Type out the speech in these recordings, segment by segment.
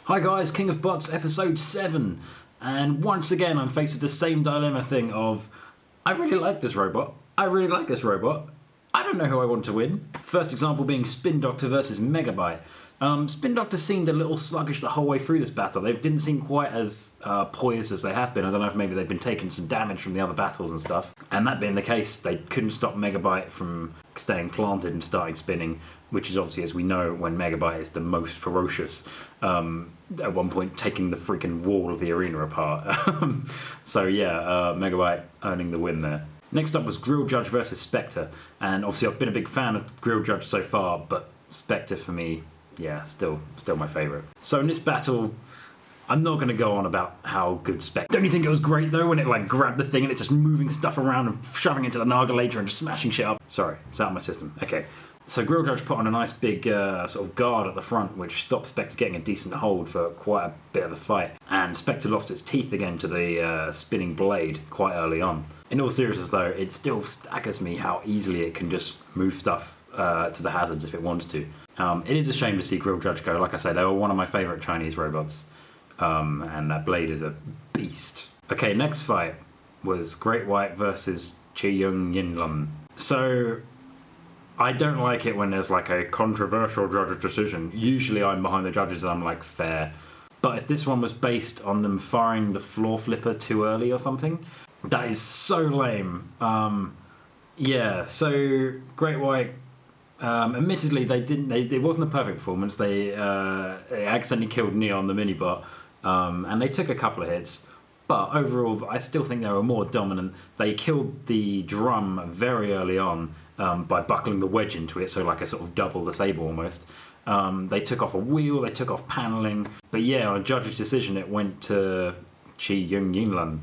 Hi guys, King of Bots episode 7, and once again I'm faced with the same dilemma thing of I really like this robot, I don't know who I want to win. First example being Spin Doctor versus Megabyte. Spin Doctor seemed a little sluggish the whole way through this battle. They didn't seem quite as poised as they have been. I don't know if maybe they've been taking some damage from the other battles and stuff. And that being the case, they couldn't stop Megabyte from staying planted and starting spinning, which is obviously, as we know, when Megabyte is the most ferocious. At one point taking the freaking wall of the arena apart. So yeah, Megabyte earning the win there. Next up was Grill Judge versus Spectre, and obviously I've been a big fan of Grill Judge so far, but Spectre for me, yeah, still my favourite. So in this battle, I'm not going to go on about how good Spectre. Don't you think it was great though when it like grabbed the thing and it just moving stuff around and shoving it into the Nargalator and just smashing shit up? Sorry, it's out of my system. Okay. So Grill Judge put on a nice big sort of guard at the front, which stopped Spectre getting a decent hold for quite a bit of the fight. And Spectre lost its teeth again to the spinning blade quite early on. In all seriousness though, it still staggers me how easily it can just move stuff to the hazards if it wants to. It is a shame to see Grill Judge go. Like I say, they were one of my favourite Chinese robots. And that blade is a beast. Okay, next fight was Great White versus Chi Yung Yinlun. So I don't like it when there's like a controversial judge's decision. Usually I'm behind the judges and I'm like, fair. But if this one was based on them firing the floor flipper too early or something, that is so lame. Yeah, so Great White, admittedly it wasn't a perfect performance. They accidentally killed Neon the Minibot, and they took a couple of hits. But overall, I still think they were more dominant. They killed the drum very early on by buckling the wedge into it, so like a sort of double disable almost. They took off a wheel, they took off panelling. But yeah, on a judge's decision, it went to Chi Yung Yinlun.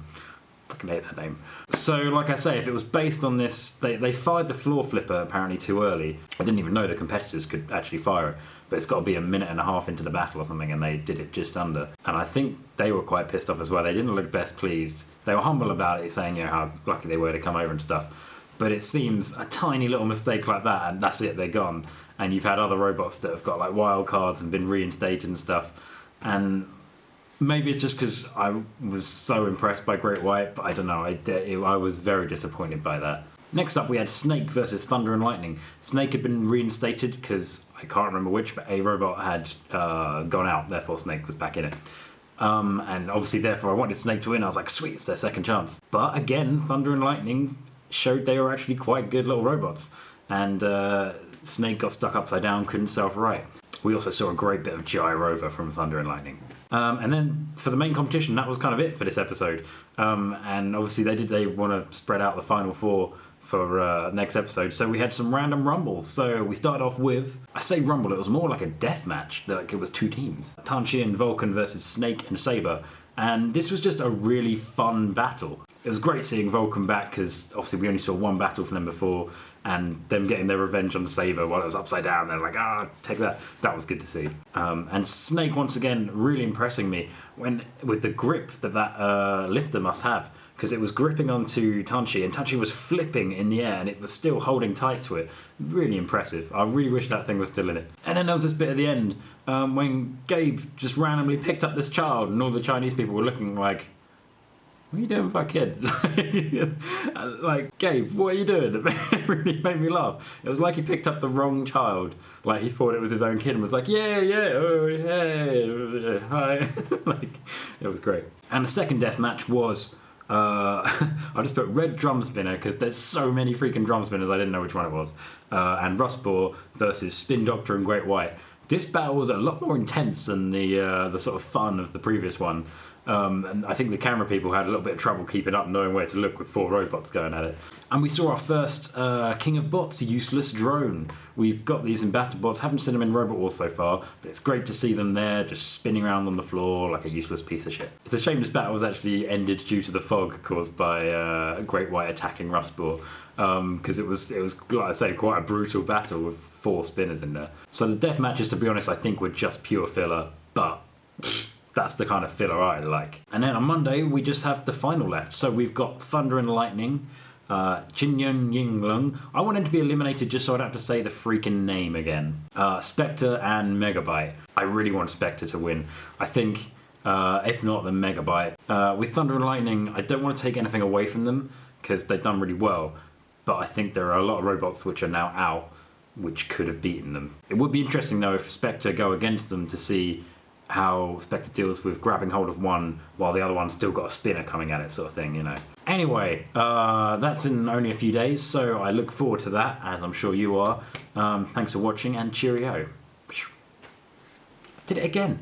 Fucking hate that name. So like I say, if it was based on this, they fired the floor flipper apparently too early. I didn't even know the competitors could actually fire it, but it's got to be a minute and a half into the battle or something, and they did it just under. And I think they were quite pissed off as well. They didn't look best pleased. They were humble about it, saying, you know, how lucky they were to come over and stuff. But it seems a tiny little mistake like that, and that's it, they're gone. And you've had other robots that have got like wild cards and been reinstated and stuff. And maybe it's just because I was so impressed by Great White, but I don't know, I was very disappointed by that. Next up we had Snake versus Thunder and Lightning. Snake had been reinstated because, I can't remember which, but a robot had gone out, therefore Snake was back in it. And obviously therefore I wanted Snake to win. I was like, sweet, it's their second chance. But again, Thunder and Lightning showed they were actually quite good little robots. And Snake got stuck upside down, couldn't self-right. We also saw a great bit of Gyrover from Thunder and Lightning. And then for the main competition, that was kind of it for this episode. And obviously they want to spread out the final four for next episode. So we had some random rumbles. So we started off with, I say rumble, it was more like a death match. Like it was two teams. Tanchi and Vulcan versus Snake and Saber. And this was just a really fun battle. It was great seeing Vulcan back because obviously we only saw one battle from them before, and them getting their revenge on Saber while it was upside down. They're like, take that. That was good to see. And Snake once again really impressing me with the grip that lifter must have, because it was gripping onto Tanchi and Tanchi was flipping in the air and it was still holding tight to it. Really impressive. I really wish that thing was still in it. And then there was this bit at the end when Gabe just randomly picked up this child and all the Chinese people were looking like, what are you doing with our kid? Like, Gabe, what are you doing? It really made me laugh. It was like he picked up the wrong child. Like, he thought it was his own kid and was like, yeah, oh, hey, hi. Like, it was great. And the second death match was, I just put Red Drum Spinner because there's so many freaking drum spinners I didn't know which one it was. And Rustbore versus Spin Doctor and Great White. This battle was a lot more intense than the sort of fun of the previous one. And I think the camera people had a little bit of trouble keeping up, knowing where to look with four robots going at it. And we saw our first King of Bots, Useless Drone. We've got these in Battle Bots, haven't seen them in Robot Wars so far, but it's great to see them there, just spinning around on the floor like a useless piece of shit. It's a shame this battle was actually ended due to the fog caused by Great White attacking Rustbore, because it was, like I say, quite a brutal battle with four spinners in there. So the death matches, to be honest, I think were just pure filler, but that's the kind of filler I like. And then on Monday, we just have the final left. So we've got Thunder and Lightning Chin Yun Ying Lung. I want him to be eliminated just so I don't have to say the freaking name again. Spectre and Megabyte. I really want Spectre to win. I think, if not, then Megabyte. With Thunder and Lightning, I don't want to take anything away from them because they've done really well. But I think there are a lot of robots which are now out which could have beaten them. It would be interesting though if Spectre go against them to see how Spectre deals with grabbing hold of one while the other one's still got a spinner coming at it, sort of thing, you know. Anyway, that's in only a few days, so I look forward to that, as I'm sure you are. Thanks for watching, and cheerio. Did it again.